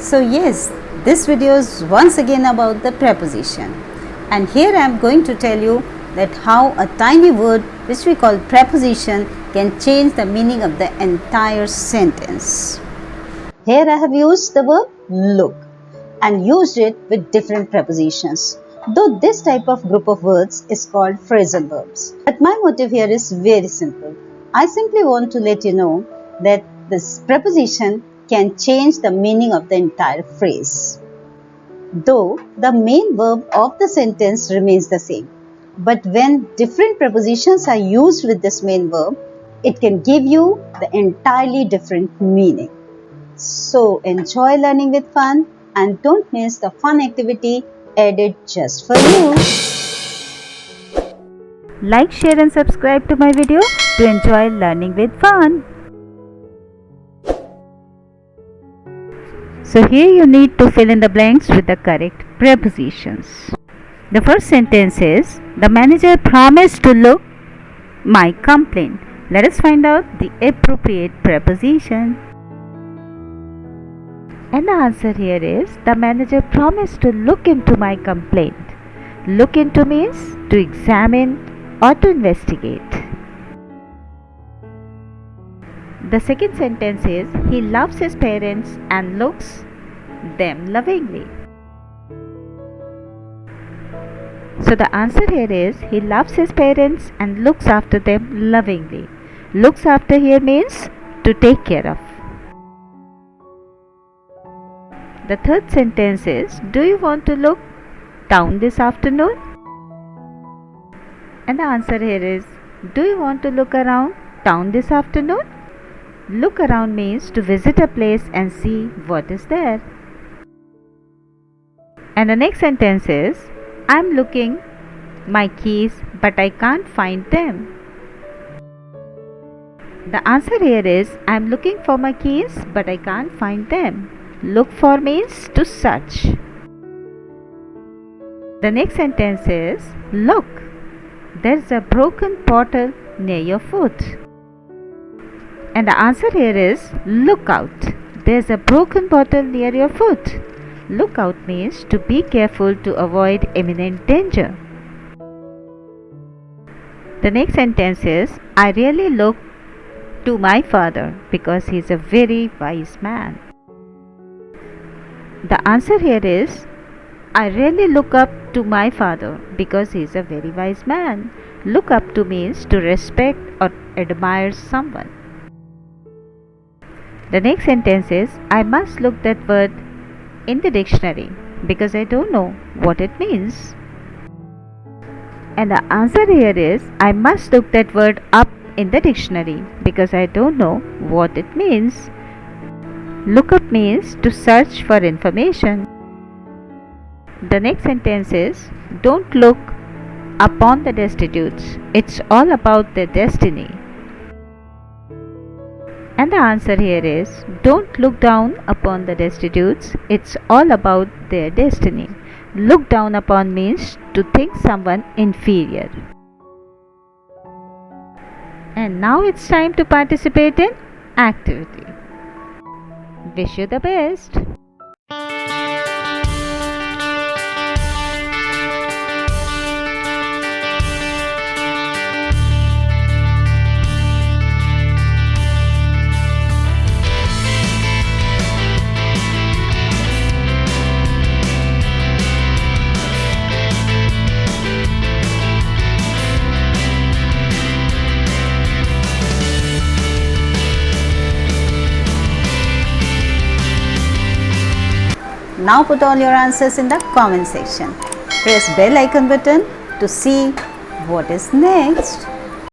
So yes, this video is once again about the preposition, and here I am going to tell you that how a tiny word which we call preposition can change the meaning of the entire sentence. Here I have used the verb look and used it with different prepositions. Though this type of group of words is called phrasal verbs. But my motive here is very simple. I simply want to let you know that this preposition can change the meaning of the entire phrase. Though the main verb of the sentence remains the same. But when different prepositions are used with this main verb, it can give you the entirely different meaning. So enjoy learning with fun and don't miss the fun activity added just for you. Like, share and subscribe to my video to enjoy learning with fun. So here you need to fill in the blanks with the correct prepositions. The first sentence is, the manager promised to look my complaint. Let us find out the appropriate preposition. And the answer here is, the manager promised to look into my complaint. Look into means to examine or to investigate. The second sentence is, he loves his parents and looks them lovingly. So the answer here is, he loves his parents and looks after them lovingly. Looks after here means to take care of. The third sentence is, do you want to look town this afternoon? And the answer here is, do you want to look around town this afternoon? Look around means to visit a place and see what is there. And the next sentence is, I'm looking my keys but I can't find them. The answer here is, I'm looking for my keys but I can't find them. Look for means to search. The next sentence is, look, there's a broken bottle near your foot. And the answer here is, look out, there's a broken bottle near your foot. Look out means to be careful to avoid imminent danger. The next sentence is, I really look to my father because he is a very wise man. The answer here is, I really look up to my father because he is a very wise man. Look up to means to respect or admire someone. The next sentence is, I must look that word in the dictionary because I don't know what it means. And the answer here is, I must look that word up in the dictionary because I don't know what it means. Look up means to search for information. The next sentence is, don't look upon the destitute. It's all about their destiny. And the answer here is, don't look down upon the destitute. It's all about their destiny. Look down upon means to think someone inferior. And now it's time to participate in activity. Wish you the best. Now put all your answers in the comment section. Press bell icon button to see what is next.